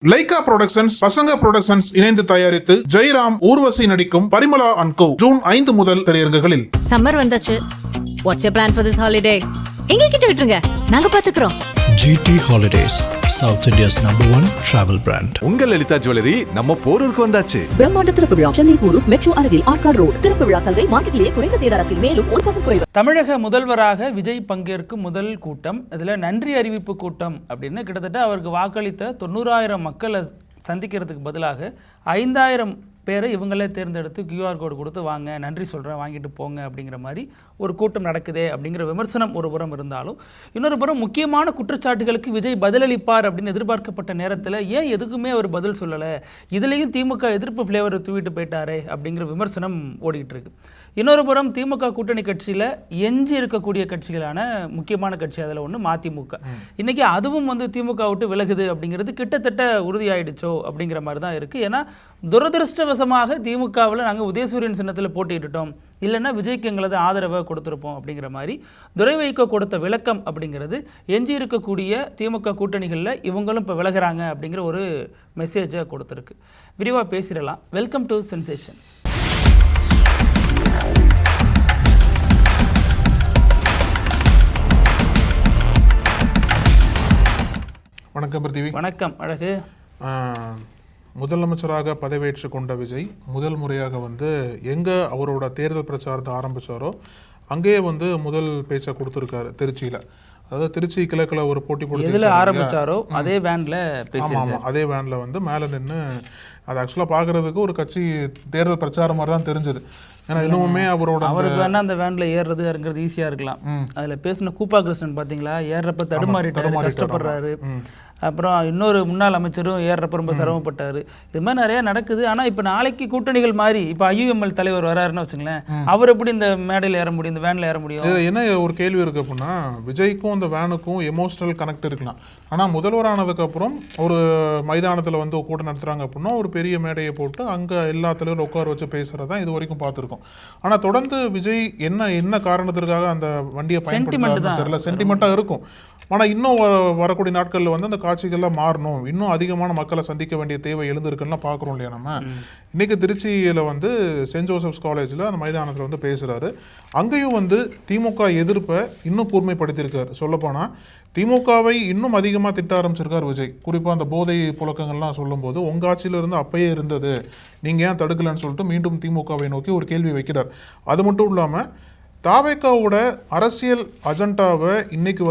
Lyca productions பசங்க productions இணைந்து தயாரித்து ஜெயராம் ஊர்வசி நடிக்கும் பரிமளா அண்ட் கோ ஜூன் 5 முதல் திரையரங்குகளில். சம்மர் வந்தாச்சு. What's your plan for this holiday? எங்க கிட்ட விட்டுருங்க, நாங்க பாத்துக்கிறோம். GT Holidays, South India's #1 travel brand. உங்கள் லலிதா ஜுவல்லரி நம்ம போரூருக்கு வந்தாச்சு. பிரம்மாண்ட திறப்பு விழா சென்னை போரூர் மெட்ரோ அருகில் ஆர்காட் ரோடு. திறப்பு விழா சந்தை மார்க்கெட்டிலேயே குறைந்த சேதாரத்தில் மேலும் 1% குறைவு. தமிழக முதல்வராக விஜய் பங்கேற்கும் முதல் கூட்டம், இதில் நன்றி அறிவிப்பு கூட்டம் அப்படின்னு கிட்டத்தட்ட அவருக்கு வாக்களித்த 90,000 மக்களை சந்திக்கிறதுக்கு பதிலாக 5,000 பேரை இவங்களே தேர்ந்தெடுத்து QR கோடு கொடுத்து வாங்க, நன்றி சொல்கிறேன், வாங்கிட்டு போங்க அப்படிங்கிற மாதிரி ஒரு கூட்டம் நடக்குதே அப்படிங்கிற விமர்சனம் ஒரு புறம் இருந்தாலும், இன்னொரு புறம் முக்கியமான குற்றச்சாட்டுகளுக்கு விஜய் பதிலளிப்பார் அப்படின்னு எதிர்பார்க்கப்பட்ட நேரத்தில் ஏன் எதுக்குமே அவர் பதில் சொல்லலை, இதுலேயும் திமுக எதிர்ப்பு ஃப்ளேவர் தூவிட்டு போயிட்டாரே அப்படிங்கிற விமர்சனம் ஓடிட்டு இருக்கு. இன்னொரு புறம் திமுக கூட்டணி கட்சியில் எஞ்சி இருக்கக்கூடிய கட்சிகளான முக்கியமான கட்சி அதில் ஒன்று மதிமுக. இன்னைக்கு அதுவும் திமுக விட்டு விலகுது அப்படிங்கிறது கிட்டத்தட்ட உறுதியாயிடுச்சோ அப்படிங்கிற மாதிரி தான் இருக்குது. ஏன்னா துரதிருஷ்டவசமாக திமுகவில் நாங்கள் உதயசூரியன் சின்னத்தில் போட்டியிட்டோம், இல்லைன்னா விஜய்க்கு எங்களது ஆதரவை கொடுத்துருப்போம் அப்படிங்கிற மாதிரி துரை வைகோ கொடுத்த விளக்கம் அப்படிங்கிறது எஞ்சி இருக்கக்கூடிய திமுக கூட்டணிகளில் இவங்களும் இப்போ விலகிறாங்க அப்படிங்கிற ஒரு மெசேஜை கொடுத்துருக்கு. விரிவாக பேசிடலாம். Welcome to sensation. வணக்கம் பிருத்திவி. வணக்கம் அழகு. முதலமைச்சராக பதவியேற்று கொண்ட விஜய் முதல் முறையாக எங்கே அவரோட தேர்தல் பிரச்சாரத்தை ஆரம்பித்தாரோ அங்கேயே முதல் பேச்சை கொடுத்துருக்காரு திருச்சியில். அதாவது திருச்சி கிழக்கில் ஒரு போட்டி போட்டு ஆரம்பிச்சாரோ அதே வேன்ல. ஆமாம், அதே வேனில் மேலே நின்று அது ஆக்சுவலாக பார்க்குறதுக்கு ஒரு கட்சி தேர்தல் பிரச்சாரம் மாதிரி தான் தெரிஞ்சது. ஏன்னா இன்னுமே அவருக்கு வேணா அந்த வேன்ல ஏறுறதுங்கிறது ஈஸியாக இருக்கலாம். அதில் பேசின கூப்பா கிருஷ்ணன் பார்த்தீங்களா, ஏறுறப்ப தடுமாறிட்டாரு, கஷ்டப்படுறாரு. அப்புறம் இன்னொரு முன்னாள் அமைச்சரும் ஏறுறப்ப ரொம்ப சிரமப்பட்டார். இது மாதிரி நிறைய நடக்குது. ஆனால் இப்போ நாளைக்கு கூட்டணிகள் மாதிரி இப்போ IUML தலைவர் வராருன்னு வச்சுங்களேன், அவர் எப்படி இந்த மேடையில் ஏற முடியும், இந்த வேனில் ஏற முடியும்? என்ன ஒரு கேள்வி இருக்கு அப்படின்னா, விஜய்க்கும் இந்த வேனுக்கும் எமோஷனல் கனெக்ட் இருக்கலாம். ஆனால் முதல்வரானதுக்கு அப்புறம் ஒரு மைதானத்தில் கூட்டம் நடத்துகிறாங்க அப்படின்னா ஒரு பெரிய மேடையை போட்டு அங்கே எல்லா தலைவரும் உட்கார வச்சு பேசுகிறதா இது வரைக்கும் பார்த்துருக்கோம். ஆனால் தொடர்ந்து விஜய் என்ன காரணத்திற்காக அந்த வண்டியை பயன்படுத்துறது தெரியல, சென்டிமெண்ட்டாக இருக்கும். ஆனால் இன்னும் வரக்கூடிய நாட்களில் அந்த காட்சிகள்லாம் மாறணும், இன்னும் அதிகமான மக்களை சந்திக்க வேண்டிய தேவை எழுந்திருக்குன்னா பார்க்குறோம் இல்லையா. நம்ம இன்னைக்கு திருச்சியில் சென்ட் ஜோசப்ஸ் காலேஜில் அந்த மைதானத்தில் பேசுகிறாரு. அங்கேயும் திமுக எதிர்ப்பை இன்னும் கூர்மைப்படுத்தியிருக்காரு. சொல்லப்போனால் திமுகவை இன்னும் அதிகமாக திட்ட ஆரம்பிச்சிருக்கார் விஜய். குறிப்பாக அந்த போதை புழக்கங்கள்லாம் சொல்லும்போது உங்கள் ஆட்சியில் இருந்து அப்பயே இருந்தது, நீங்கள் ஏன் தடுக்கலன்னு சொல்லிட்டு மீண்டும் திமுகவை நோக்கி ஒரு கேள்வி வைக்கிறார். அது மட்டும் இல்லாமல் தாவேக்காவோட அரசியல் அஜெண்டாவை இன்னைக்கு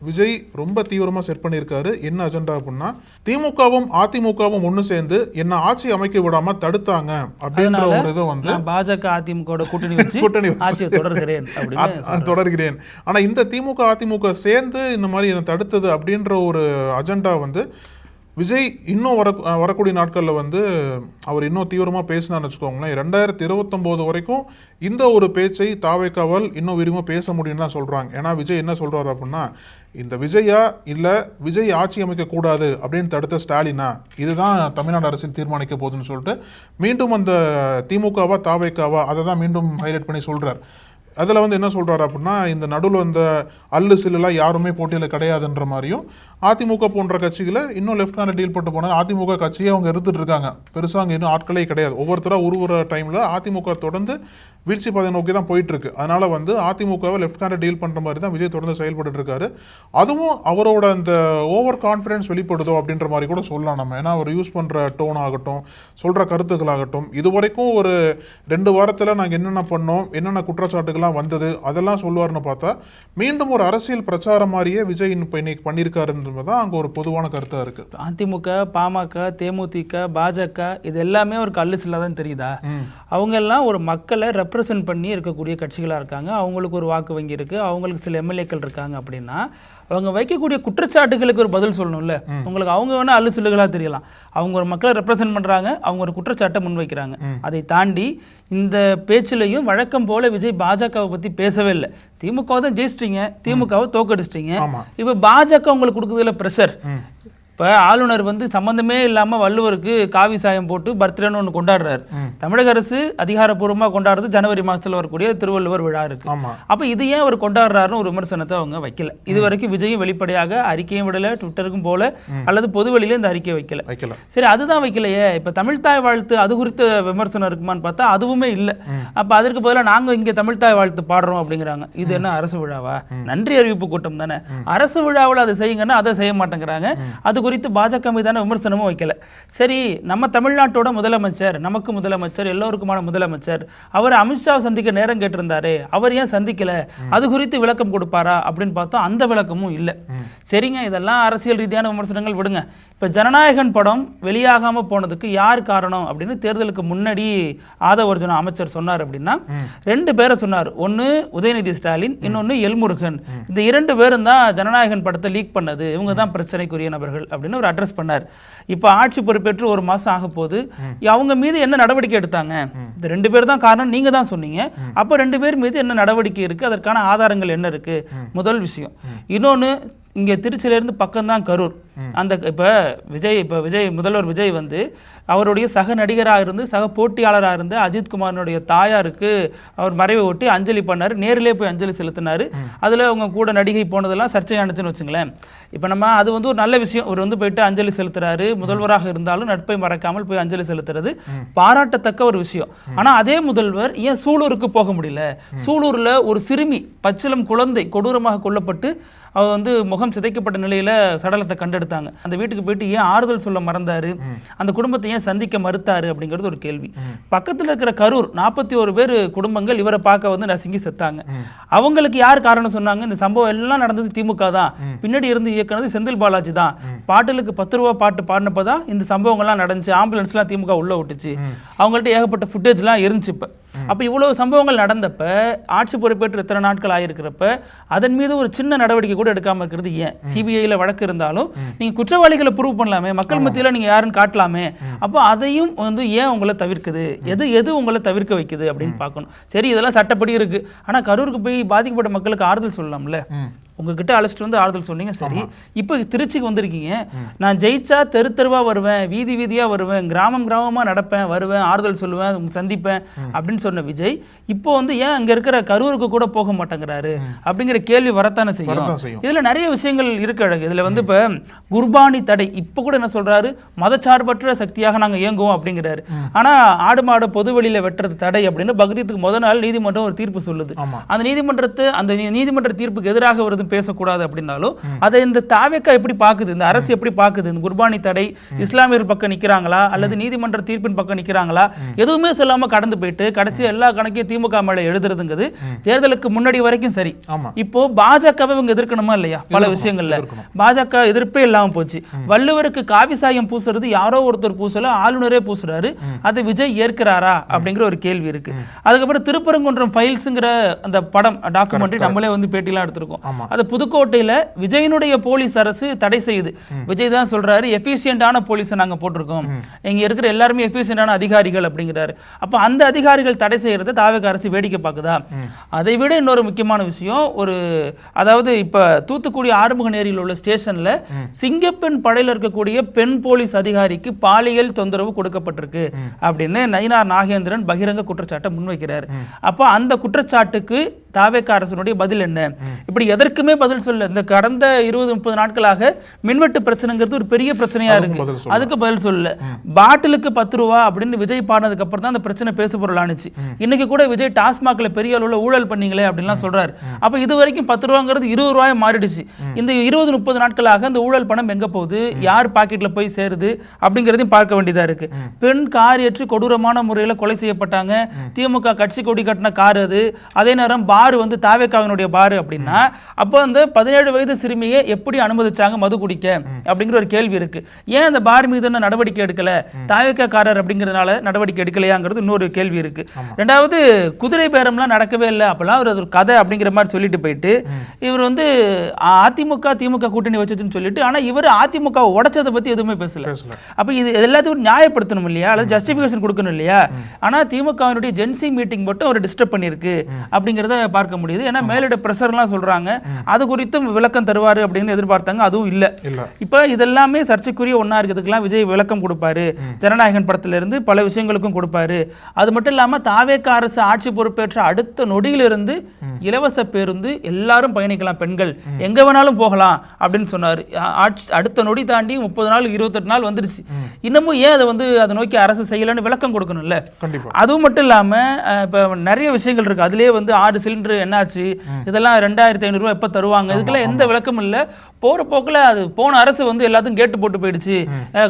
விஜய் ரொம்ப தீவிரமாக செட் பண்ணியிருக்காரு. என்ன அஜெண்டா அப்படின்னா, திமுகவும் அதிமுகவும் ஒன்று சேர்ந்து என்ன ஆட்சி அமைக்க விடாம தடுத்தாங்க அப்படின்ற ஒரு இது பாஜக அதிமுக கூட்டணி ஆட்சியை தொடர்கிறேன். ஆனா இந்த திமுக அதிமுக சேர்ந்து இந்த மாதிரி என்ன தடுத்தது அப்படின்ற ஒரு அஜெண்டா விஜய் இன்னும் வரக்கூடிய நாட்களில் அவர் இன்னும் தீவிரமாக பேசினான்னு வச்சுக்கோங்களேன். 2029 வரைக்கும் இந்த ஒரு பேச்சை தாவேக்காவால் இன்னும் விரிவாக பேச முடியும்னு தான் சொல்கிறாங்க. ஏன்னா விஜய் என்ன சொல்கிறாரு அப்படின்னா, இந்த விஜயா இல்லை விஜய் ஆட்சி அமைக்கக்கூடாது அப்படின்னு தடுத்த ஸ்டாலினா, இதுதான் தமிழ்நாடு அரசியல் தீர்மானிக்க போகுதுன்னு சொல்லிட்டு மீண்டும் அந்த திமுகவா தாவேக்காவா அதை தான் மீண்டும் ஹைலைட் பண்ணி சொல்கிறார். அதில் என்ன சொல்கிறாரு அப்படின்னா, இந்த நடுவில் இந்த அல்லு சில்லுலாம் யாருமே போட்டியில் கிடையாதுன்ற மாதிரியும், அதிமுக போன்ற கட்சிகளை இன்னும் லெஃப்ட் ஹேண்ட் டீல் போட்டு போனால் அதிமுக கட்சியை அவங்க இருந்துட்டு இருக்காங்க, பெருசாக அங்கே இன்னும் ஆட்களே கிடையாது. ஒவ்வொருத்தராக ஒரு டைமில் அதிமுக தொடர்ந்து வீழ்ச்சி பாதை நோக்கி தான் போயிட்டு இருக்கு. அதனால அதிமுகவை லெஃப்ட் ஹேண்ட் டீல் பண்ணுற மாதிரி தான் விஜய் தொடர்ந்து செயல்பட்டு இருக்காரு. அதுவும் அவரோட அந்த ஓவர் கான்ஃபிடன்ஸ் வெளிப்படுதோ அப்படின்ற மாதிரி கூட சொல்லலாம் நம்ம. ஏன்னா அவர் யூஸ் பண்ணுற டோன் ஆகட்டும், சொல்கிற கருத்துக்களாகட்டும், இது வரைக்கும் ஒரு 2 வாரத்தில் நாங்கள் என்னென்ன பண்ணோம், என்னென்ன குற்றச்சாட்டுகள் வந்தது அதெல்லாம் சொல்லுவார்னு பார்த்தா மீண்டும் ஒரு அரசியல் பிரச்சாரம் மாதிரியே விஜய் இன்னைக்கு பண்ணியிருக்காருன்றதுதான் அங்கே ஒரு பொதுவான கருத்தாக இருக்கு. அதிமுக, பாமக, தேமுதிக, பாஜக இது எல்லாமே ஒரு கல்லு சில்லாதான் தெரியுதா? அவங்க எல்லாம் ஒரு மக்களை ரெப்ரசன்ட் பண்ணி இருக்கக்கூடிய கட்சிகளாக இருக்காங்க. அவங்களுக்கு ஒரு வாக்கு வங்கி இருக்கு, அவங்களுக்கு சில MLAக்கள் இருக்காங்க. அப்படின்னா அவங்க வைக்கக்கூடிய குற்றச்சாட்டுகளுக்கு ஒரு பதில் சொல்லணும்ல. உங்களுக்கு அவங்க வேணா அல்லு சில்லுகளா தெரியலாம், அவங்க ஒரு மக்களை ரெப்ரசென்ட் பண்றாங்க, அவங்க ஒரு குற்றச்சாட்டை முன்வைக்கிறாங்க. அதை தாண்டி இந்த பேச்சிலையும் வழக்கம் போல விஜய் பாஜகவை பத்தி பேசவே இல்லை. திமுக தான் ஜெயிச்சிட்டீங்க, திமுகவை தோக்கடிச்சிட்டீங்க, இப்ப பாஜக உங்களுக்கு கொடுக்குறதுல பிரஷர். இப்போ ஆளுநர் வந்து சம்பந்தமே இல்லாம வள்ளுவருக்கு காவி சாயம் போட்டு பர்த்டேன்னு ஒன்று கொண்டாடுறாரு. தமிழக அரசு அதிகாரப்பூர்வமா கொண்டாடுறது ஜனவரி மாசத்துல வரக்கூடிய திருவள்ளுவர் விழா இருக்கு. அப்ப இது ஏன் அவர் கொண்டாடுறாருன்னு ஒரு விமர்சனத்தை அவங்க வைக்கல. இது வரைக்கும் விஜயும் வெளிப்படையாக அறிக்கையும் விடல, ட்விட்டருக்கும் போல அல்லது பொதுவெளியில இந்த அறிக்கையை வைக்கல. சரி, அதுதான் வைக்கலையே. இப்ப தமிழ்தாய் வாழ்த்து அது குறித்த விமர்சனம் இருக்குமான்னு பார்த்தா அதுவுமே இல்லை. அப்ப அதற்கு பதிலாக நாங்க இங்க தமிழ்தாய் வாழ்த்து பாடுறோம் அப்படிங்கிறாங்க. இது என்ன அரசு விழாவா? நன்றி அறிவிப்பு கூட்டம் தானே. அரசு விழாவில் அதை செய்யுங்கன்னா அதை செய்ய மாட்டேங்கிறாங்க. அது குறித்து பாஜக மீதான விமர்சனமும் வைக்கல. சரி, நம்ம தமிழ்நாட்டோட முதலமைச்சர், நமக்கு முதலமைச்சர், எல்லோருக்குமான முதலமைச்சர், அவர் அமித்ஷாவை சந்திக்க நேரம் கேட்டிருந்தாரு, அவர் ஏன் சந்திக்கல, அது குறித்து விளக்கம் கொடுப்பாரா அப்படின்னு பார்த்தோம். அந்த விளக்கமும் இல்லை. சரிங்க, இதெல்லாம் அரசியல் ரீதியான விமர்சனங்கள் விடுங்க. இப்ப ஜனநாயகன் படம் வெளியாகாம போனதுக்கு யார் காரணம் அப்படின்னு தேர்தலுக்கு முன்னாடி ஆதவ அர்ஜுனா அமைச்சர் சொன்னார் அப்படின்னா 2 பேரை சொன்னார். ஒன்னு உதயநிதி ஸ்டாலின், இன்னொன்னு எல்முருகன். இந்த 2 பேரும் தான் ஜனநாயகன் படத்தை லீக் பண்ணது, இவங்க தான் பிரச்சனைக்குரிய நபர்கள் அப்படின்னு ஒரு அட்ரஸ் பண்ணார். இப்ப ஆட்சி பொறுப்பேற்று 1 மாசம் ஆக போது. அவங்க மீது என்ன நடவடிக்கை எடுத்தாங்க? இந்த 2 பேர் தான் காரணம் நீங்க தான் சொன்னீங்க. அப்ப 2 பேர் மீது என்ன நடவடிக்கை இருக்கு, அதற்கான ஆதாரங்கள் என்ன இருக்கு? முதல் விஷயம். இன்னொன்னு, இங்க திருச்சியில இருந்து பக்கம் தான் கரூர். அந்த இப்ப விஜய் முதல்வர் விஜய் வந்து அவருடைய சக நடிகராக இருந்து சக போட்டியாளராக இருந்து அஜித்குமாரனுடைய தாயாருக்கு அவர் மறைவை ஒட்டி அஞ்சலி பண்ணாரு. நேரிலே போய் அஞ்சலி செலுத்தினாரு. அதுல அவங்க கூட நடிகை போனதெல்லாம் சர்ச்சையானுச்சுன்னு வச்சுங்களேன். இப்ப நம்ம அது வந்து ஒரு நல்ல விஷயம். அவர் வந்து போயிட்டு அஞ்சலி செலுத்துறாரு. முதல்வராக இருந்தாலும் நட்பை மறக்காமல் போய் அஞ்சலி செலுத்துறது பாராட்டத்தக்க ஒரு விஷயம். ஆனா அதே முதல்வர் ஏன் சூலூருக்கு போக முடியல? சூலூர்ல ஒரு சிறுமி, பச்சிளம் குழந்தை கொடூரமாக கொல்லப்பட்டு அவர் வந்து முகம் சிதைக்கப்பட்ட நிலையில சடலத்தை கண்டெடுத்தாங்க. அந்த வீட்டுக்கு போயிட்டு ஏன் ஆறுதல் சொல்ல மறந்தாரு, அந்த குடும்பத்தை ஏன் சந்திக்க மறுத்தாரு அப்படிங்கிறது ஒரு கேள்வி. பக்கத்துல இருக்கிற கரூர் 41 பேர் குடும்பங்கள் இவரை பார்க்க வந்து நசுங்கி செத்தாங்க. அவங்களுக்கு யார் காரணம் சொன்னாங்க? இந்த சம்பவம் எல்லாம் நடந்தது திமுக தான், பின்னாடி இருந்து இயக்குனது செந்தில் பாலாஜி தான், பாட்டுக்கு 10 ரூபா பாட்டு பாடினப்பதான் இந்த சம்பவங்கள்லாம் நடந்துச்சு, ஆம்புலன்ஸ் எல்லாம் திமுக உள்ள விட்டுச்சு, அவங்கள்ட்ட ஏகப்பட்ட ஃபுட்டேஜ் எல்லாம் இருந்துச்சு. இப்ப அப்ப இவ்வளவு சம்பவங்கள் நடந்தப்ப, ஆட்சி பொறுப்பேற்று இத்தனை நாட்கள் ஆயிருக்கிறப்ப அதன் மீது ஒரு சின்ன நடவடிக்கை கூட எடுக்காம இருக்கிறது ஏன்? சிபிஐல வழக்கு இருந்தாலும் நீங்க குற்றவாளிகளை ப்ரூவ் பண்ணலாமே, மக்கள் மத்தியில நீங்க யாருன்னு காட்டலாமே. அப்போ அதையும் வந்து ஏன் உங்களை தவிர்க்குது? எது உங்களை தவிர்க்க வைக்குது அப்படின்னு பார்க்கணும். சரி, இதெல்லாம் சட்டப்படி இருக்கு. ஆனா கரூருக்கு போய் பாதிக்கப்பட்ட மக்களுக்கு ஆறுதல் சொல்லலாம்ல. உங்ககிட்ட அழைச்சிட்டு வந்து ஆறுதல் சொன்னீங்க. சரி, இப்போ திருச்சிக்கு வந்திருக்கீங்க. நான் ஜெயிச்சா தெரு தெருவா வருவேன், வீதி வீதியா வருவேன், கிராமம் கிராமமா நடப்பேன், வருவேன், ஆறுதல் சொல்லுவேன், சந்திப்பேன் அப்படின்னு சொன்ன விஜய் இப்போ வந்து ஏன் அங்க இருக்கிற கரூருக்கு கூட போக மாட்டேங்கிறாரு அப்படிங்கிற கேள்வி வரத்தானே செய்யும். இதுல நிறைய விஷயங்கள் இருக்கு அழகு. இதுல வந்து இப்ப குர்பானி தடை இப்ப கூட என்ன சொல்றாரு, மதச்சார்பற்ற சக்தியாக நாங்க இயங்குவோம் அப்படிங்கிறாரு. ஆனா ஆடு மாடு பொதுவெளியில வெட்டுறது தடை அப்படின்னு பக்ரீத்துக்கு முதல் நாள் நீதிமன்றம் ஒரு தீர்ப்பு சொல்லுது. அந்த நீதிமன்ற தீர்ப்புக்கு எதிராக வருது பேசக்கூடாது அப்படின்னாலும் அதை இந்த தாவேக்கா எப்படி பாக்குது, இந்த அரசு எப்படி பாக்குது? இந்த குர்பானி தடை இஸ்லாமியர் பக்கம் நிக்கிறாங்களா அல்லது நீதிமன்ற தீர்ப்பின் பக்கம் நிக்கிறாங்களா? எதுவுமே சொல்லாம கடந்து போயிட்டு கடைசி எல்லா கணக்கையும் திமுக மேல எழுதுறதுங்கிறது தேர்தலுக்கு முன்னாடி வரைக்கும் சரி. இப்போ பாஜகவை இவங்க எதிர்க்கணுமா இல்லையா? பல விஷயங்கள்ல பாஜக எதிர்ப்பே இல்லாம போச்சு. வள்ளுவருக்கு காவி சாயம் பூசுறது யாரோ ஒருத்தர் பூசல, ஆளுநரே பூசுறாரு. அதை விஜய் ஏற்கிறாரா அப்படிங்கிற ஒரு கேள்வி இருக்கு. அதுக்கப்புறம் திருப்பரங்குன்றம் ஃபைல்ஸ்ங்கிற அந்த படம் டாக்குமெண்ட்ரி நம்மளே வந்து பேட்டிலாம் எடுத்திருக்கோம். அது புதுக்கோட்டையில விஜயனுடைய போலீஸ் அரசு தடை செய்யுது. விஜய் தான் சொல்றாரு, எஃபிஷியன்டான போலீஸை நாங்க போட்டிருக்கோம், இங்க இருக்கிற எல்லாருமே எஃபிஷியன்டான அதிகாரிகள் அப்படிங்கிறாரு. அப்ப அந்த அதிகாரிகள் தடை செய்யறதை தாவேக அரசு வேடிக்கை பார்க்குதா? அதை விட இன்னொரு முக்கியமான விஷயம், அதாவது இப்ப தூத்துக்குடி ஆறுமுகநேரியில் உள்ள ஸ்டேஷன்ல சிங்கப்பெண் படையில் இருக்கக்கூடிய பெண் போலீஸ் அதிகாரிக்கு பாலியல் தொந்தரவு கொடுக்கப்பட்டிருக்கு அப்படின்னு நயினார் நாகேந்திரன் பகிரங்க குற்றச்சாட்டை முன்வைக்கிறார். அப்ப அந்த குற்றச்சாட்டுக்கு தாவேக அரசனுடைய பதில் என்ன? இப்படி எதற்குமே பதில் சொல்ல. இந்த கடந்த 20-30 நாட்களாக மின்வெட்டு பிரச்சனைங்கிறது ஒரு பெரிய பிரச்சனையா இருக்கு, அதுக்கு பதில் சொல்ல. பாட்டிலுக்கு 10 ரூபா அப்படின்னு விஜய் பாடினதுக்கு அப்புறம் தான் அந்த பிரச்சனை பேசு பொருளானுச்சு. இன்னைக்கு கூட விஜய் டாஸ்மாக்ல பெரிய அளவுல ஊழல் பண்ணீங்களே அப்படின்லாம் சொல்றாரு. அப்ப இது வரைக்கும் 10 ரூபாங்கிறது 20 ரூபாய் மாறிடுச்சு. இந்த 20-30 நாட்களாக இந்த ஊழல் பணம் எங்க போகுது, யார் பாக்கெட்ல போய் சேருது அப்படிங்கறதையும் பார்க்க வேண்டியதா இருக்கு. பெண் கார் ஏற்றி கொடூரமான முறையில் கொலை செய்யப்பட்டாங்க. திமுக கட்சி கொடி கட்டின கார் அது. அதே நேரம் பாரு வந்து தாவேகாவினுடைய பாரு அப்படின்னா அப்போ அந்த 17 வயது சிறுமியை எப்படி அனுமதிச்சாங்க மது குடிக்க அப்படிங்கிற ஒரு கேள்வி இருக்கு. ஏன் அந்த பார் மீது நடவடிக்கை எடுக்கல, தாவேகாரர் அப்படிங்கிறதுனால நடவடிக்கை எடுக்கலையாங்கிறது இன்னொரு கேள்வி இருக்கு. ரெண்டாவது, குதிரை பேரம்லாம் நடக்கவே இல்லை, அப்பெல்லாம் ஒரு கதை அப்படிங்கிற மாதிரி சொல்லிட்டு போயிட்டு இவர் வந்து அதிமுக திமுக கூட்டணி வச்சுன்னு சொல்லிட்டு, ஆனா இவர் அதிமுக உடைச்சதை பத்தி எதுவுமே பேசல. அப்ப இது எல்லாத்தையும் நியாயப்படுத்தணும் இல்லையா, அல்லது ஜஸ்டிபிகேஷன் கொடுக்கணும் இல்லையா? ஆனா திமுகவினுடைய ஜென்சி மீட்டிங் மட்டும் ஒரு டிஸ்டர்ப் பண்ணிருக்கு அப்படிங்கிறத பார்க்க முடியுது. ஏன்னா மேலிட பிரஷர்லாம் சொல்றாங்க, அது குறித்தும் விளக்கம் தருவாரு அப்படின்னு எதிர்பார்த்தாங்க, அதுவும் இல்ல. இப்ப இதெல்லாமே சர்ச்சைக்குரிய ஒண்ணா இருக்கிறதுக்கெல்லாம் விஜய் விளக்கம் கொடுப்பாரு. ஜனநாயகன் படத்துல இருந்து பல விஷயங்களுக்கும் கொடுப்பாரு. அது மட்டும் இல்லாம தாவேக அரசு ஆட்சி பொறுப்பேற்ற அடுத்த நொடியிலிருந்து இலவச பேருந்து எல்லாரும் பயணிக்கலாம், பெண்கள் எங்க வேணாலும் போகலாம் அப்படின்னு சொன்னாரு. அடுத்த நொடி தாண்டி 30 நாள் 28 நாள் வந்துருச்சு. இன்னமும் ஏன் அதை நோக்கி அரசு செய்யலன்னு விளக்கம் கொடுக்கணும்ல. அதுவும் மட்டும் இல்லாம இப்ப நிறைய விஷயங்கள் இருக்கு. அதுலயே 6 சிலிண்டர் என்னாச்சு, இதெல்லாம் 2500 ரூபாய் எப்ப தருவாங்க, இதுக்கெல்லாம் எந்த விளக்கமும் இல்ல. போற போக்குல அது போன அரசு எல்லாத்தையும் கேட்டு போட்டு போயிடுச்சு,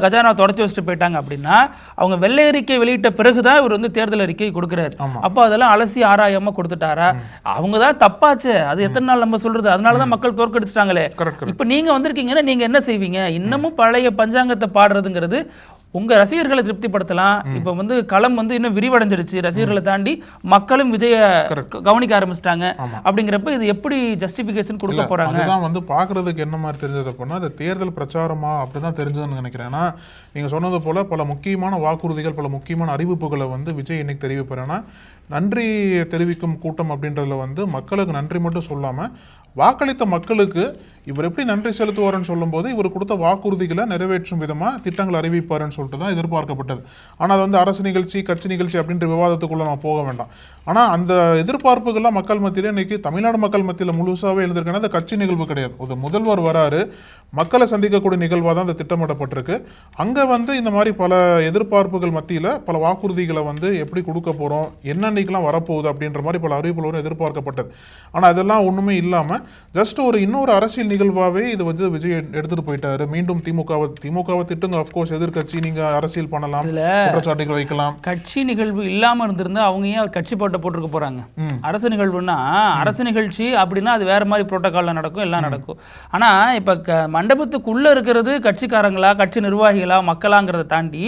கஜானா தொடச்சு வச்சுட்டு போயிட்டாங்க அப்படின்னா அவங்க வெள்ளை அறிக்கை வெளியிட்ட பிறகுதான் இவர் தேர்தல் அறிக்கை கொடுக்கிறாரு. அப்ப அதெல்லாம் அலசி ஆராயாம கொடுத்துட்டாரா? அவங்கதான் தப்பாச்சு, அது எத்தனை நாள் நம்ம சொல்றது? அதனாலதான் மக்கள் தோற்கடிச்சிட்டாங்களே. இப்ப நீங்க வந்திருக்கீங்கன்னா நீங்க என்ன செய்வீங்க? இன்னமும் பழைய பஞ்சாங்கத்தை பாடுறதுங்கிறது உங்க ரசிகர்களை திருப்திப்படுத்தலாம். இப்ப களம் இன்னும் விரிவடைஞ்சிடுச்சு, ரசிகர்களை தாண்டி மக்களும் விஜய கவனிக்க ஆரம்பிச்சிட்டாங்க. அப்படிங்கிறப்ப இது எப்படி ஜஸ்டிபிகேஷன் கொடுக்க போறாங்க? அதுதான் பாக்குறதுக்கு என்ன மாதிரி தெரிஞ்சது அப்படின்னா அது தேர்தல் பிரச்சாரமா அப்படிதான் தெரிஞ்சதுன்னு நினைக்கிறேன். ஏன்னா நீங்க சொன்னது போல பல முக்கியமான வாக்குறுதிகள், பல முக்கியமான அறிவிப்புகளை விஜய் இன்னைக்கு தெரிவிப்பாருன்னா நன்றி தெரிவிக்கும் கூட்டம் அப்படின்றதுல மக்களுக்கு நன்றி மட்டும் சொல்லாம வாக்களித்த மக்களுக்கு இவர் எப்படி நன்றி செலுத்துவார்னு சொல்லும்போது இவர் கொடுத்த வாக்குறுதிகளை நிறைவேற்றும் விதமா திட்டங்கள் அறிவிப்பாருன்னு சொல்லிட்டு தான் எதிர்பார்க்கப்பட்டது. ஆனா அது அரசு நிகழ்ச்சி, கட்சி நிகழ்ச்சி அப்படின்ற விவாதத்துக்குள்ள நம்ம போக வேண்டாம். ஆனா அந்த எதிர்பார்ப்புகள்லாம் மக்கள் மத்தியில இன்னைக்கு தமிழ்நாடு மக்கள் மத்தியில முழுசாவே எழுந்திருக்காங்க. அது கட்சி நிகழ்வு கிடையாது. ஒரு முதல்வர் வராரு, மக்களை சந்திக்கக்கூடிய நிகழ்வாக தான் அந்த திட்டமிடப்பட்டிருக்கு. அங்க இந்த மாதிரி பல எதிர்பார்ப்புகள் மத்தியில பல வாக்குறுதிகளை எப்படி கொடுக்க போறோம், என்னன்னைக்கெல்லாம் வரப்போகுது அப்படின்ற மாதிரி பல அறிவிப்புகளும் எதிர்பார்க்கப்பட்டது. ஆனா அதெல்லாம் ஒண்ணுமே இல்லாம ஜஸ்ட் இன்னொரு அரசியல் நிகழ்வாவே இது விஜய் எடுத்துட்டு போயிட்டாரு. மீண்டும் திமுகவை திட்டுங்க, அப்கோர்ஸ் எதிர்கட்சி, நீங்க அரசியல் பண்ணலாம், குற்றச்சாட்டுகள் வைக்கலாம். கட்சி நிகழ்வு இல்லாம இருந்திருந்தா அவங்க ஏன் அவர் கட்சி போட்டிருக்க போறாங்க? அரசு நிகழ்வுன்னா அரசு நிகழ்ச்சி அப்படின்னா அது வேற மாதிரி புரோட்டோகால்ல நடக்கும், எல்லாம் நடக்கும். ஆனா இப்ப மண்டபத்துக்குள்ள இருக்கிறது கட்சிக்காரங்களா, கட்சி நிர்வாகிகளா, மக்களாங்கிறத தாண்டி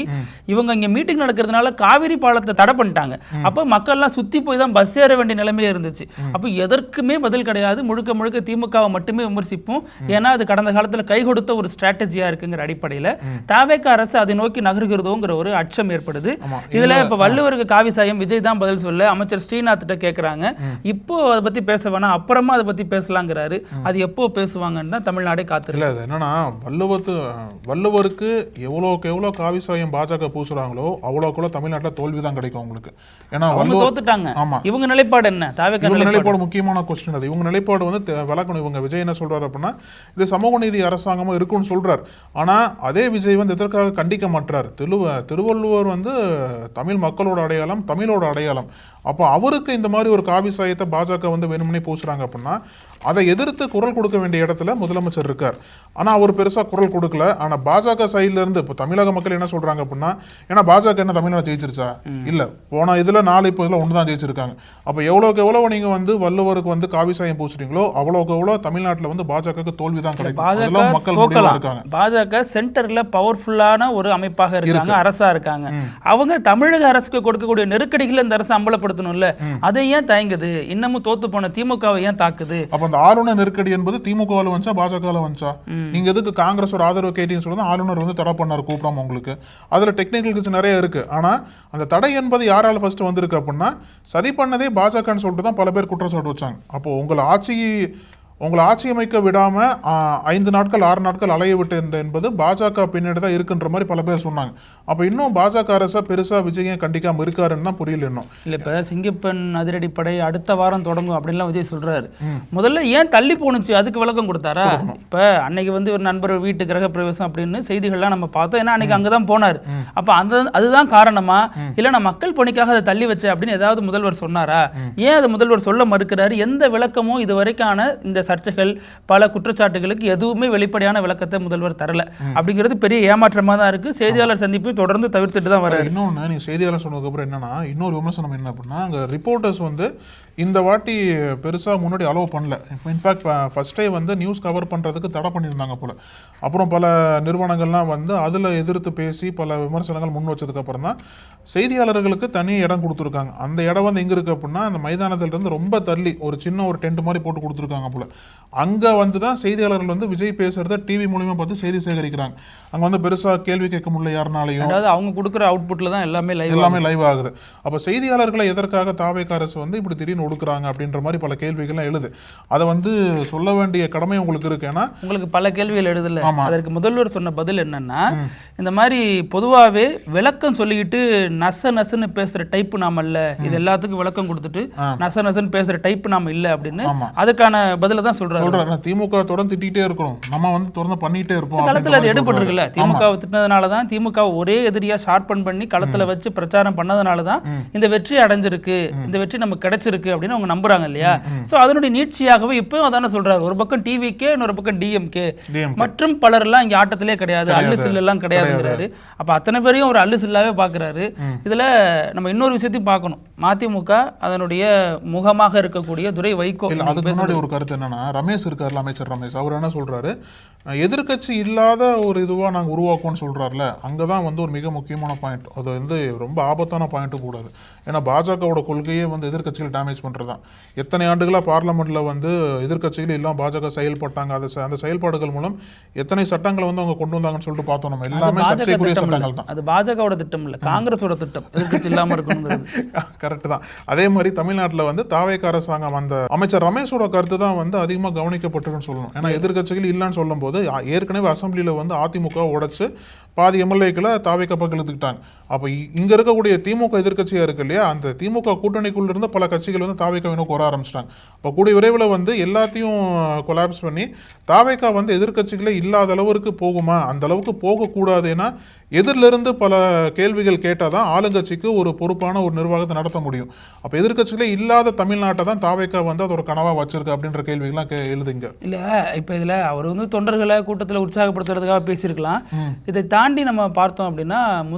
இவங்க இங்க மீட்டிங் நடக்கிறதுனால காவிரி பாலத்தை தடை பண்ணிட்டாங்க. அப்ப மக்கள் எல்லாம் சுத்தி போய் தான் பஸ் ஏற வேண்டிய நிலைமையே இருந்துச்சு. அப்ப எதற்குமே பதில் கிடையாது. முழுக்க முழுக்க திமுகவை மட்டுமே விமர்சிப்போம். ஏன்னா அது கடந்த காலத்துல கை கொடுத்த ஒரு ஸ்ட்ராட்டஜியா இருக்குங்கிற அடிப்படையில தாவேக அரசு அதை நோக்கி நகர்கிறதோங்கிற ஒரு அச்சம் ஏற்படுது. இதுல இப்ப வள்ளுவருக்கு காவி சாயம் விஜய் தான் பதில் சொல்ல அமைச்சர் ஸ்ரீநாத் கிட்ட கேக்குறாங்க. இப்போ அதை பத்தி பேச வேணாம், அப்புறமா அதை பத்தி பேசலாங்கிறாரு. அது எப்போ பேசுவாங்கன்னு தான் தமிழ்நாடே காத்திருக்கு. என்னன்னா வள்ளுவருக்கு எவ்வளவுக்கு எவ்வளவு காவி சாயம் பாஜக பூசுறாங்களோ அவ்வளவுக்குள்ள தமிழ்நாட்டில் தோல்விதான் கிடைக்கும் உங்களுக்கு. ஏன்னா தோத்துட்டாங்க. இவங்க நிலைப்பாடு என்ன? தாவேக நிலைப்பாடு முக்கியமான கொஸ்டின். அது இவங்க நிலைப்பாடு விளக்கணும். இவங்க விஜய் என்ன சொல்றாரு அப்படின்னா இது சமூக நீதி அரசாங்கமா இருக்கும்னு சொல்றாரு. ஆனா அதே விஜய் எதற்காக கண்டிக்க மாட்டார்? திருவள்ளுவர் தமிழ் மக்களோட அடையாளம், தமிழோட அடையாளம். அப்போ அவருக்கு இந்த மாதிரி ஒரு காவி சாயத்தை பாஜக வேணும்னே பூசுறாங்க அப்படின்னா அதை எதிர்த்து குரல் கொடுக்க வேண்டிய இடத்துல முதலமைச்சர் இருக்கார். ஆனா அவர் பெருசா குரல் கொடுக்கல. ஆனா பாஜக சைட்ல இருந்து இப்ப தமிழக மக்கள் என்ன சொல்றாங்க அப்படின்னா, ஏன்னா பாஜக என்ன தமிழ்நாடு ஜெயிச்சிருச்சா? இல்ல, போன இதுல 4 இப்போ இதுல 1 தான் ஜெயிச்சிருக்காங்க. அப்ப எவ்வளவுக்கு எவ்வளவு நீங்க வள்ளுவருக்கு காவி சாயம் பூசுறீங்களோ அவ்வளவுக்கு எவ்வளவு தமிழ்நாட்டுல பாஜக தோல்விதான் கிடைக்கும். மக்கள் இருக்காங்க. பாஜக சென்டர்ல பவர்ஃபுல்லான ஒரு அமைப்பாக இருக்காங்க, அரசா இருக்காங்க. அவங்க தமிழக அரசுக்கு கொடுக்கக்கூடிய நெருக்கடிகளை இந்த அரசு அம்பலப்படுத்தணும்ல, அதை ஏன் தயங்குது? இன்னமும் தோத்து போன திமுகவை ஏன் தாக்குது? ஆளுநர் நெருக்கடி என்பது திமுகவில் வந்துச்சா பாஜகவில் வந்துச்சா? நீங்க எதுக்கு காங்கிரஸ் ஒரு ஆதரவு கேட்டீங்கன்னு சொல்லுங்க. ஆளுநர் தடை பண்ணார் கூப்பிடாம உங்களுக்கு. அதுல டெக்னிக்கல் கிச்சு நிறைய இருக்கு. ஆனா அந்த தடை என்பது யாரால ஃபர்ஸ்ட் வந்திருக்கு அப்படின்னா சதி பண்ணதே பாஜகன்னு சொல்லிட்டு தான் பல பேர் குற்றச்சாட்டு வச்சாங்க. அப்போ உங்களை ஆட்சி அமைக்க விடாம 5 நாட்கள் 6 நாட்கள் அலைய விட்டு என்பது பாஜக பின்னாடி தான் இருக்குன்ற மாதிரி பல பேர் சொன்னாங்க. அப்ப இன்னும் பாஜக அரசா பெருசா விஜயம் கண்டிக்காம இருக்காருன்னு தான் புரியல. இன்னும் இல்ல, இப்ப சிங்கப்பெண் அதிரடிப்படை அடுத்த வாரம் தொடங்கும் அப்படின்லாம் விஜய் சொல்றாரு. முதல்ல ஏன் தள்ளி போனுச்சு அதுக்கு விளக்கம் கொடுத்தாரா? இப்ப அன்னைக்கு ஒரு நண்பர் வீட்டு கிரக பிரவேசம் அப்படின்னு செய்திகள்லாம் நம்ம பார்த்தோம். ஏன்னா அன்னைக்கு அங்கதான் போனாரு. அப்ப அதுதான் காரணமா? இல்ல நான் மக்கள் பணிக்காக அதை தள்ளி வச்சேன் அப்படின்னு ஏதாவது முதல்வர் சொன்னாரா? ஏன் அதை முதல்வர் சொல்ல மறுக்கிறாரு? எந்த விளக்கமும் இது வரைக்கான இந்த சர்ச்சைகள் பல குற்றச்சாட்டுகளுக்கு எதுவுமே வெளிப்படையான விளக்கத்தை முதல்வர் தரல. அப்படிங்கிறது பெரிய ஏமாற்றமா தான் இருக்கு. செய்தியாளர் சந்திப்பு தொடர்ந்து தவிர்த்துட்டு தான் வர. இன்னொன்னு நீங்க செய்தியாளர் சொன்னதுக்கு அப்புறம் என்னன்னா இன்னொரு விமர்சனம் என்ன அப்படின்னா, அங்க ரிப்போர்ட்டர்ஸ் இந்த வாட்டி பெருசா முன்னாடி அலோவ் பண்ணல. இன்ஃபேக்ட் ஃபர்ஸ்டே நியூஸ் கவர் பண்றதுக்கு தடை பண்ணியிருந்தாங்க போல. அப்புறம் பல நிறுவனங்கள்லாம் அதுல எதிர்த்து பேசி பல விமர்சனங்கள் முன் வச்சதுக்கு அப்புறம் தான் செய்தியாளர்களுக்கு தனி இடம் கொடுத்துருக்காங்க. அந்த இடம் எங்க இருக்கு அப்படின்னா அந்த மைதானத்துல இருந்து ரொம்ப தள்ளி ஒரு சின்ன ஒரு டென்ட் மாதிரி போட்டு கொடுத்துருக்காங்க போல. அங்க தான் செய்தியாளர்கள் விஜய் பேசுறத டிவி மூலமா பார்த்து செய்தி சேகரிக்கிறாங்க. அங்க பெருசா கேள்வி கேட்க முடியல யாருனாலையும். அவங்க கொடுக்குற அவுட்புட்ல தான் எல்லாமே லைவ் ஆகுது. அப்ப செய்தியாளர்களை எதற்காக தாவேக அரசு இப்படி திடீர்னு ஏன் ஒடுக்குறாங்க அப்படின்ற மாதிரி பல கேள்விகள்லாம் எழுது. அதை வந்து சொல்ல வேண்டிய கடமை உங்களுக்கு இருக்கு. ஏன்னா உங்களுக்கு பல கேள்விகள் எழுதல. ஆமா. அதற்கு முதல்வர் சொன்ன பதில் என்னன்னா, இந்த மாதிரி பொதுவாவே விளக்கம் சொல்லிக்கிட்டு நசன்னு பேசுற டைப் நாம இல்ல, இது எல்லாத்துக்கும் விளக்கம் கொடுத்துட்டு நசன்னு பேசுற டைப் நாம இல்ல அப்படின்னு அதுக்கான பதில தான் சொல்றாரு. திமுக தொடர்ந்து திட்டிகிட்டே இருக்கணும், நம்ம வந்து தொடர்ந்து பண்ணிட்டே இருப்போம். களத்துல அது எடுபட்டுருக்குல்ல, திமுக திட்டினதுனாலதான், திமுக ஒரே எதிரியா ஷார்பன் பண்ணி களத்துல வச்சு பிரச்சாரம் பண்ணதுனாலதான் இந்த வெற்றி அடைஞ்சிருக்கு, இந்த வெற்றி நமக்கு கிடைச்சிருக்கு அப்படின்னு அவங்க நம்புறாங்க இல்லையா. சோ அதனுடைய நீட்சியாகவே இப்பவும் அதான சொல்றாரு. ஒரு பக்கம் டிவிகே, இன்னொரு பக்கம் டிஎம்கே மற்றும் பலர் எல்லாம் இங்க ஆட்டத்திலே கிடையாது, அல்லு சில்லு எல்லாம் கிடையாதுங்கிறாரு. அப்ப அத்தனை பேரையும் ஒரு அல்லு சில்லாவே பாக்குறாரு. இதுல நம்ம இன்னொரு விஷயத்தையும் பார்க்கணும். மதிமுக அதனுடைய முகமாக இருக்கக்கூடிய துரை வைகோ, அதுக்கு முன்னாடி ஒரு கருத்து என்னன்னா, ரமேஷ் இருக்காருல, அமைச்சர் ரமேஷ், அவர் என்ன சொல்றாரு, எதிர்கட்சி இல்லாத ஒரு இதுவா நாங்க உருவாக்குவோம்னு சொல்றாருல, அங்கதான் வந்து ஒரு மிக முக்கியமான பாயிண்ட். அது வந்து ரொம்ப ஆபத்தான பாயிண்ட்டும் கூடாது. ஏன்னா பாஜகவோட கொள்கையே வந்து எதிர்கட்சிகள் டேமேஜ் பண்றதுதான். எத்தனை ஆண்டுகளா பார்லமெண்ட்ல வந்து எதிர்கட்சிகள் எல்லாம் பாஜக செயல்பட்டாங்க. அந்த செயல்பாடுகள் மூலம் எத்தனை சட்டங்களை வந்து அவங்க கொண்டு வந்தாங்கன்னு சொல்லிட்டு பார்த்தோம். நம்ம எல்லாமே சர்ச்சைக்குரிய சட்டங்கள் தான். அது பாஜகவோட திட்டம் இல்ல, காங்கிரஸோட திட்டம், எதிர்கட்சி இல்லாம இருக்கணுங்கிறது. கரெக்ட் தான். அதே மாதிரி தமிழ்நாட்டில் வந்து தாவேக அரசாங்கம், அந்த அமைச்சர் ரமேஷோட கருத்து தான் வந்து அதிகமாக கவனிக்கப்பட்டிருக்குன்னு சொல்லணும். ஏன்னா எதிர்கட்சிகள் இல்லைன்னு சொல்லும் போது ஏற்கனவே அசம்பிளியில் வந்து அதிமுக உடைச்சு பாதி எம்எல்ஏக்களை தாவேக பக்கம் இழுத்துக்கிட்டாங்க. அப்போ இங்க இருக்கக்கூடிய திமுக எதிர்கட்சியா இருக்கு இல்லையா, அந்த திமுக கூட்டணிக்குள்ள இருந்த பல கட்சிகள் வந்து தாவேக நோக்கி வர ஆரம்பிச்சிட்டாங்க. அப்போ கூடிய விரைவில் வந்து எல்லாத்தையும் கொலாப்ஸ் பண்ணி தாவேக வந்து எதிர்கட்சிகளே இல்லாத அளவுக்கு போகுமா, அந்த அளவுக்கு போகக்கூடாது. ஏன்னா எதிரிலிருந்து பல கேள்விகள் கேட்டாதான் ஆளுங்கட்சிக்கு ஒரு பொறுப்பான ஒரு நிர்வாகத்தை நடத்த முடியும். அப்போ எதிர்கட்சிகளே இல்லாத தமிழ்நாட்டை தான் தாவேக வந்து அது ஒரு கனவா வச்சிருக்கு அப்படின்ற கேள்விகள்லாம் எழுதுங்க. இல்ல இப்ப இதுல அவர் வந்து தொண்டர்களை கூட்டத்தில் உற்சாகப்படுத்துறதுக்காக பேசியிருக்கலாம். இதை தாண்டி நம்ம பார்த்தோம் அப்படின்னா,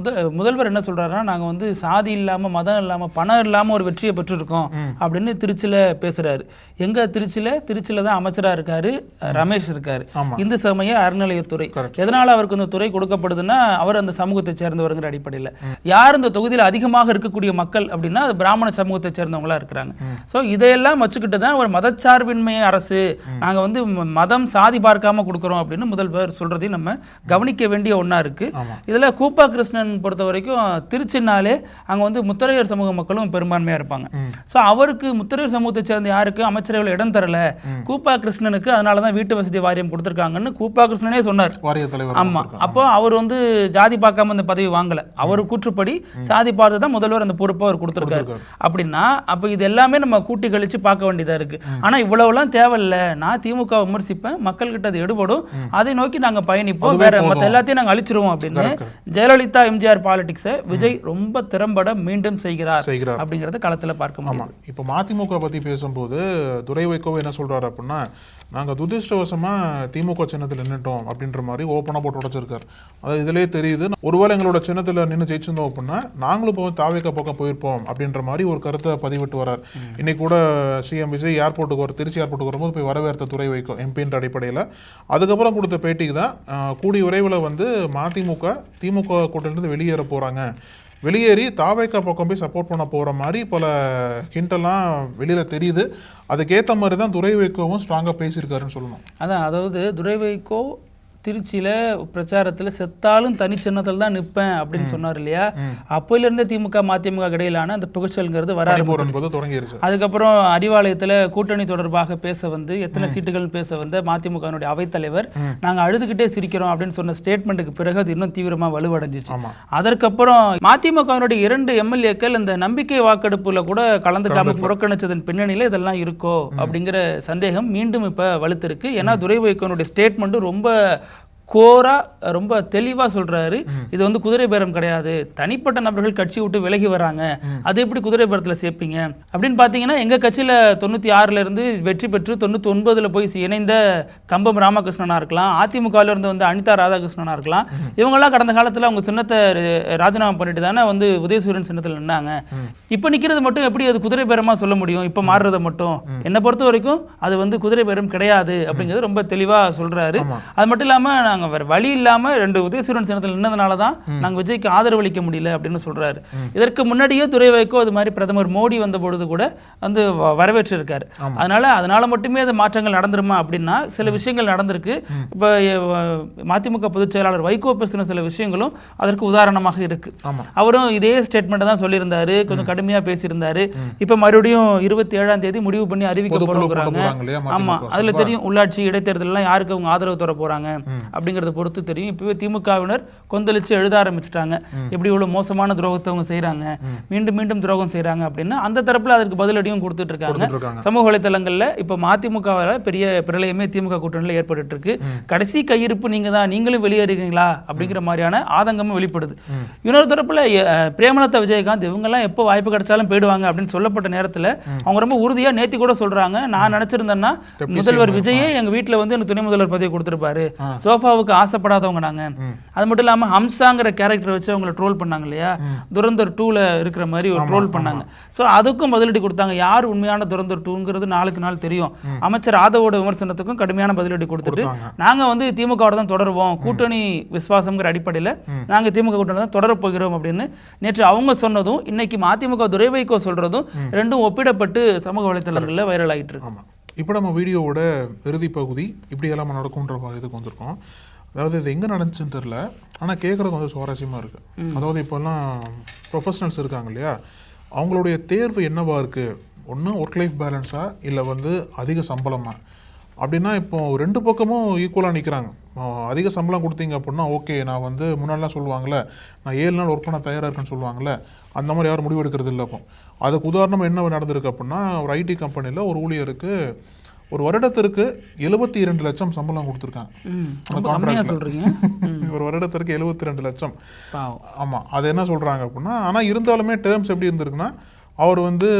முதல்வர் என்ன சொல்றாருன்னா, நாங்க வந்து சாதி இல்லாம, மதம் இல்லாம, பணம் இல்லாம ஒரு வெற்றியை பெற்றிருக்கோம் அப்படின்னு திருச்சியில பேசுறாரு. எங்க திருச்சியில தான் அமைச்சரா இருக்காரு ரமேஷ் இருக்காரு, இந்து சமய அறநிலையத்துறை. எதனால அவருக்கு இந்த துறை கொடுக்கப்படுதுன்னா, அவர் அந்த சமூகத்தை சேர்ந்தவருங்கிற அடிப்படையில். யார் இந்த தொகுதியில் அதிகமாக இருக்கக்கூடிய மக்கள் அப்படின்னா அது பிராமண சமூகத்தை சேர்ந்தவங்களா இருக்கிறாங்க. ஸோ இதையெல்லாம் வச்சுக்கிட்டு தான் ஒரு மதச்சார்பின்மை அரசு, நாங்க வந்து மதம் சாதி பார்க்காம கொடுக்குறோம் அப்படின்னு முதல்வர் சொல்றதையும் நம்ம கவனிக்க வேண்டிய ஒண்ணா இருக்கு. இதுல கூப்பா கிருஷ்ணன் பொறுத்த வரைக்கும் திருச்சினாலே அங்க வந்து முத்தரையர் சமூக மக்களும் பெரும்பான்மையா இருப்பாங்க. சோ அவருக்கு முத்தரையர் சமூகத்தை சேர்ந்த யாருக்கு அமைச்சரவையில் இடம் தரல, கூப்பா கிருஷ்ணனுக்கு அதனாலதான் வீட்டு வசதி வாரியம் கொடுத்திருக்காங்கன்னு கூப்பா கிருஷ்ணனே சொன்னார். ஆமா, அப்போ அவர் வந்து ஜாதி பார்க்காம அந்த பதவி வாங்கல, அவர் கூற்றுப்படி சாதி பார்த்து தான் முதல்வர் அந்த பொறுப்பை அவர் கொடுத்திருக்காரு. அப்படின்னா அப்ப இது எல்லாமே நம்ம கூட்டி கழிச்சு பார்க்க வேண்டியதா இருக்கு. ஆனா இவ்வளவுலாம் தேவையில்லை, நான் திமுக விமர்சிப்பேன், மக்கள் கிட்ட அது எடுபடும், அதை நோக்கி நாங்க பயணிப்போம், வேற மத்த எல்லாத்தையும் நாங்க அழிச்சிருவோம் அப்படின்னு ஜெயலலிதா எம்ஜிஆர் பாலிடிக்ஸை விஜய் ரொம்ப திறம்பட மீண்டும் செய்கிறார் அப்படிங்கறத களத்துல பார்க்க முடியும். இப்ப மதிமுக பத்தி பேசும்போது துரை வைகோ என்ன சொல்றாரு அப்படின்னா, நாங்க துதிஷ்டவசமா திமுக சின்னத்தில் நின்னுட்டோம் அப்படின்ற மாதிரி ஓப்பனா போட்டு உடைச்சிருக்காரு. அது இதுலயே தெரியுது, ஒருவேளை எங்களோட சின்னத்துல நின்று ஜெயிச்சிருந்தோம் அப்படின்னா நாங்களும் இப்போ தாவேக பக்கம் போயிருப்போம் அப்படின்ற மாதிரி ஒரு கருத்தை பதிவிட்டு வர்றார். இன்னைக்கு கூட சிஎம் விஜய் ஏர்போர்ட்டுக்கு திருச்சி ஏர்போர்ட்டுக்கு வரும்போது போய் வரவேற்ற துரை வைகோ எம்பின்ற அடிப்படையில். அதுக்கப்புறம் கொடுத்த பேட்டிக்கு தான் கூடிய விரைவில் வந்து மதிமுக திமுக கூட்டணியிலிருந்து வெளியேற போறாங்க, வெளியேறி தாவேக பக்கம் போய் சப்போர்ட் பண்ண போற மாதிரி பல ஹிண்டெல்லாம் வெளியில தெரியுது. அதுக்கேற்ற மாதிரி தான் துரை வைகோவும் ஸ்ட்ராங்கா பேசியிருக்காருன்னு சொல்லணும். அதாவது துரை வைகோ திருச்சியில பிரச்சாரத்துல செத்தாலும் தனி சின்னத்தில் தான் நிற்பேன் அப்படின்னு சொன்னார் இல்லையா. அப்போல இருந்தே திமுக மதிமுக இடையிலான அந்த புகழ்ச்சல்ங்கிறது வர ஆரம்பிச்சு. அதுக்கப்புறம் அறிவாலயத்துல கூட்டணி தொடர்பாக பேச வந்து, எத்தனை சீட்டுகள் பேச வந்த மதிமுகவினுடைய அவைத்தலைவர் நாங்க அழுதுகிட்டே சிரிக்கிறோம் அப்படின்னு சொன்ன ஸ்டேட்மெண்ட்டுக்கு பிறகு அது இன்னும் தீவிரமா வலுவடைஞ்சிச்சு. அதற்கப்புறம் மதிமுகவினுடைய 2 எம்எல்ஏக்கள் இந்த நம்பிக்கை வாக்கெடுப்புல கூட கலந்துக்காம புறக்கணிச்சதன் பின்னணியில இதெல்லாம் இருக்கோ அப்படிங்கிற சந்தேகம் மீண்டும் இப்ப வலுத்திருக்கு. ஏன்னா துரை வைகோனுடைய ஸ்டேட்மெண்ட் ரொம்ப கோரா ரொம்ப தெளிவா சொல்றாரு, இது வந்து குதிரை பேரம் கிடையாது, தனிப்பட்ட நபர்கள் கட்சி விட்டு விலகி வராங்க, அது எப்படி குதிரை பேரத்துல சேர்ப்பீங்க அப்படின்னு பாத்தீங்கன்னா, எங்க கட்சியில 96ல இருந்து வெற்றி பெற்று 99ல போய் இணைந்த கம்பம் ராமகிருஷ்ணனா இருக்கலாம், அதிமுகல இருந்து வந்து அனிதா ராதாகிருஷ்ணனா இருக்கலாம், இவங்க எல்லாம் கடந்த காலத்துல அவங்க சின்னத்தை ராஜினாமா பண்ணிட்டு தானே வந்து உதயசூரியன் சின்னத்துல நின்னாங்க. இப்ப நிக்கிறது மட்டும் எப்படி அது குதிரை பேரமா சொல்ல முடியும்? இப்ப மாறுறத மட்டும் என்ன பொறுத்த வரைக்கும் அது வந்து குதிரை பேரம் கிடையாது அப்படிங்கிறது ரொம்ப தெளிவா சொல்றாரு. அது மட்டும் இல்லாம நாங்க வேற வழி இல்லாம 2 உதயசூரியன் சின்னத்தில் நின்னதுனால தான் நாங்க விஜய்க்கு ஆதரவு அளிக்க முடியல அப்படின்னு சொல்றாரு. இதற்கு முன்னாடியே துரை வைகோ அது மாதிரி பிரதமர் மோடி வந்த பொழுது கூட வந்து வரவேற்று இருக்காரு. அதனால மட்டுமே அது மாற்றங்கள் நடந்துருமா அப்படின்னா சில விஷயங்கள் நடந்திருக்கு. இப்ப மதிமுக பொதுச் செயலாளர் வைகோ பேசின சில விஷயங்களும் அதற்கு உதாரணமாக இருக்கு. அவரும் இதே ஸ்டேட்மெண்ட் தான் சொல்லியிருந்தாரு, கொஞ்சம் கடுமையா பேசியிருந்தாரு. இப்ப மறுபடியும் 27ஆம் தேதி முடிவு பண்ணி அறிவிக்க போறாங்க. ஆமா, அதுல தெரியும் உள்ளாட்சி இடைத்தேர்தல் எல்லாம் யாருக்கு அவங்க ஆதரவு தர போறாங்க அப்படிங்கறத பொறுத்து தெரியும். இப்பவே திமுகவினர் கொந்தளிச்சு எழுத ஆரம்பிச்சுட்டாங்க, எப்படி இவ்வளவு மோசமான துரோகத்தை அவங்க செய்யறாங்க, மீண்டும் மீண்டும் துரோகம் செய்யறாங்க அப்படின்னு. அந்த தரப்புல அதற்கு பதிலடியும் கொடுத்துட்டு இருக்காங்க. சமூக வலைதளங்கள்ல இப்ப மதிமுகவால பெரிய பிரளயமே திமுக கூட்டணியில ஏற்பட்டு இருக்கு. கடைசி கையிருப்பு நீங்களும் வெளியேறுவீங்களா அப்படிங்கிற மாதிரியான ஆதங்கமும் வெளிப்படுது. இன்னொரு தரப்புல பிரேமலதா விஜயகாந்த் இவங்க எல்லாம் எப்போ வாய்ப்பு கிடைச்சாலும் போயிடுவாங்க அப்படின்னு சொல்லப்பட்ட நேரத்துல அவங்க ரொம்ப உறுதியா நேத்தி கூட சொல்றாங்க, நான் நினைச்சிருந்தேன்னா முதல்வர் விஜயே எங்க வீட்டுல வந்து எனக்கு துணை முதல்வர் பதவி கொடுத்திருப்பாரு, சோஃபாவுக்கு ஆசைப்படாதவங்க நாங்க. அது மட்டும் இல்லாம ஹம்சாங்கிற கேரக்டர் வச்சு அவங்களை ட்ரோல் பண்ணாங்க இல்லையா, துரந்தர் 2ல இருக்கிற மாதிரி ஒரு ட்ரோல் பண்ணாங்க. சோ அதுக்கும் பதிலடி கொடுத்தாங்க. யார் உண்மையான துரந்தர் 2ங்கிறது நாளுக்கு நாள் தெரியும். அமைச்சர் ஆதவோட விமர்சனத்துக்கும் கடுமையான பதிலடி கொடுத்துட்டு நாங்க வந்து திமுகவோட தான் தொடருவோம், கூட்டணி விசுவாசம்ங்கிற அடிப்படையில நாங்க திமுக கூட்டணி தான் தொடர போகிறோம் அப்படின்னு நேற்று அவங்க சொன்னதும் இன்னைக்கு மதிமுக துரை வைகோ சொல்றதும் ரெண்டும் ஒப்பிடப்பட்டு சமூக வலைதளங்கள்ல வைரல் ஆயிட்டு இருக்கு. இப்போ நம்ம வீடியோவோட இறுதி பகுதி இப்படி எல்லாம் நடக்கும்ன்ற இதுக்கு வந்திருக்கோம். அதாவது இது எங்கே நடந்துச்சுன்னு தெரியல, ஆனால் கேட்குறது கொஞ்சம் சுவாரஸ்யமாக இருக்குது. அதாவது இப்போல்லாம் ப்ரொஃபஷனல்ஸ் இருக்காங்க இல்லையா, அவங்களுடைய தேர்வு என்னவா இருக்குது, ஒன்று ஒர்க் லைஃப் பேலன்ஸா இல்லை வந்து அதிக சம்பளமா அப்படின்னா இப்போ 2 பக்கமும் ஈக்குவலாக நிற்கிறாங்க. அதிக சம்பளம் கொடுத்தீங்க அப்படின்னா ஓகே, நான் வந்து முன்னாடிலாம் சொல்லுவாங்கள்ல, நான் 7 நாள் ஒர்க் பண்ண தயாராக இருக்குன்னு சொல்லுவாங்கள்ல, அந்த மாதிரி யாரும் முடிவு எடுக்கிறது இல்லை. அப்போ அதுக்கு உதாரணம் என்ன நடந்திருக்கு அப்படின்னா, ஒரு ஐடி கம்பெனியில் ஒரு ஊழியருக்கு ஒரு வருடத்திற்கு 72 லட்சம் சம்பளம் கொடுத்துருக்காங்க. ஒரு வருடத்திற்கு 72 லட்சம். ஆமாம், அது என்ன சொல்கிறாங்க அப்படின்னா, ஆனால் இருந்தாலுமே டேர்ம்ஸ் எப்படி இருந்திருக்குன்னா, அவர் வந்து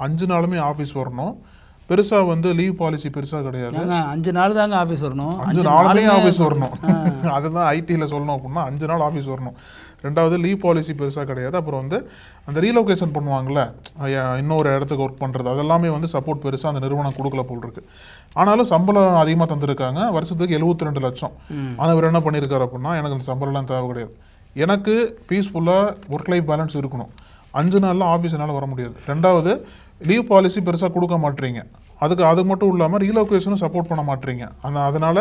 5 நாளுமே ஆஃபீஸ் வரணும், பெருசா வந்து லீவ் பாலிசி பெருசா கிடையாது. 5 நாள் தாங்க ஆபீஸ் வரணும், 5 நாளுமே ஆபீஸ் வரணும். அதுதான் ஐடியில் சொல்லணும் அப்படின்னா 5 நாள் ஆபீஸ் வரணும். ரெண்டாவது லீவ் பாலிசி பெருசா கிடையாது. அப்புறம் வந்து அந்த ரீலொகேஷன் பண்ணுவாங்கல்ல, இன்னொரு இடத்துக்கு ஒர்க் பண்றது, அதெல்லாமே வந்து சப்போர்ட் பெருசா அந்த நிறுவனம் கொடுக்கல போல் இருக்கு. ஆனாலும் சம்பளம் அதிகமாக தந்திருக்காங்க, வருஷத்துக்கு 72 லட்சம். ஆனால் இவர் என்ன பண்ணியிருக்காரு அப்படின்னா, எனக்கு அந்த சம்பளம்லாம் தேவை கிடையாது, எனக்கு பீஸ்ஃபுல்லாக ஒர்க் லைஃப் பேலன்ஸ் இருக்கணும், 5 நாளில் ஆஃபீஸ் என்னால் வர முடியாது. ரெண்டாவது லீவ் பாலிசி பெருசாக கொடுக்க மாட்டீங்க, அது மட்டும் இல்லாமல் ரீலொகேஷனும் சப்போர்ட் பண்ண மாட்டீங்க. அதனால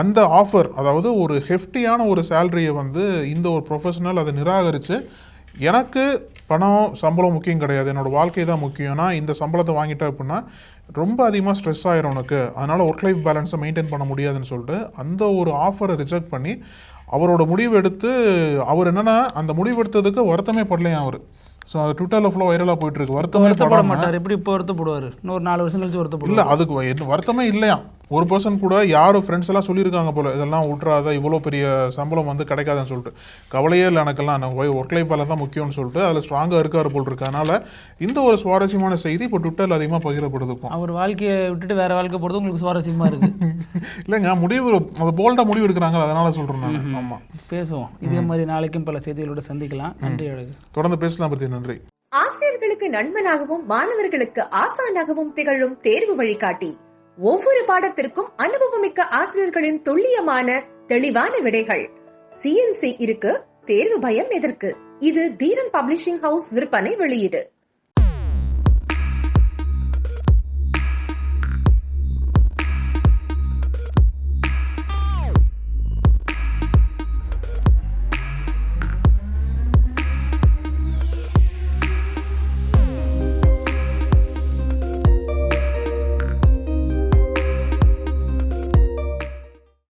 அந்த ஆஃபர், அதாவது ஒரு ஹெஃப்டியான ஒரு சேலரியை வந்து இந்த ஒரு ப்ரொஃபஷனல் அதை நிராகரித்து, எனக்கு பணம் சம்பளம் முக்கியம் கிடையாது, என்னோடய வாழ்க்கை தான் முக்கியம்னா இந்த சம்பளத்தை வாங்கிட்டேன் அப்படின்னா ரொம்ப அதிகமாக ஸ்ட்ரெஸ் ஆயிரும் உனக்கு, அதனால் ஒர்க் லைஃப் பேலன்ஸை மெயின்டைன் பண்ண முடியாதுன்னு சொல்லிட்டு அந்த ஒரு ஆஃபரை ரிஜெக்ட் பண்ணி அவரோட முடிவு எடுத்து, அவர் என்னென்னா அந்த முடிவு எடுத்ததுக்கு வருத்தமே படலையா அவர். ஸோ அது ட்விட்டரில் ஃபுல்லாக வைரலாக போயிட்டு இருக்கு. வருத்தப்பட மாட்டார், எப்படி இப்போ வருத்தப்படுவார், இன்னொரு 4 வருஷம் கழிச்சு வருத்தப்படும். இல்லை, அதுக்கு வருத்தமே இல்லையா. ஒரு பர்சன் கூட யாரும் ஃப்ரெண்ட்ஸ் எல்லாம் சொல்லியிருக்காங்க போல, இதெல்லாம் விட்றாத, இவ்வளோ பெரிய சம்பளம் வந்து கிடைக்காதுன்னு சொல்லிட்டு. கவலையே இல்லை எனக்கெல்லாம், நான் ஒர்க் லைஃப் பேலன்ஸ் தான் முக்கியம்னு சொல்லிட்டு அதில் ஸ்ட்ராங்காக இருக்காரு போல் இருக்கு. அதனால இந்த ஒரு சுவாரஸ்யமான செய்தி இப்போ ட்விட்டரில் அதிகமாக பகிரப்படுதுக்கும். அவர் வாழ்க்கையை விட்டுட்டு வேற வாழ்க்கை போகிறது உங்களுக்கு சுவாரஸ்யமாக இருக்கு. இல்லைங்க, முடிவு அது போல்டாக முடிவு எடுக்கிறாங்க, அதனால சொல்கிறேன் நான். ஆமாம், பேசுவோம் இதே மாதிரி நாளைக்கும் பல செய்திகளோட சந்திக்கலாம். நன்றி, அழகு. தொடர்ந்து பேசலாம் பற்றி. நன்றி. ஆசிரியர்களுக்கு நண்பனாகவும் மாணவர்களுக்கு ஆசானாகவும் திகழும் தேர்வு வழிகாட்டி, ஒவ்வொரு பாடத்திற்கும் அனுபவமிக்க ஆசிரியர்களின் துல்லியமான தெளிவான விடைகள். CNC இருக்கு, தேர்வு பயம் எதற்கு? இது தீரன் பப்ளிஷிங் ஹவுஸ் விற்பனை வெளியீடு.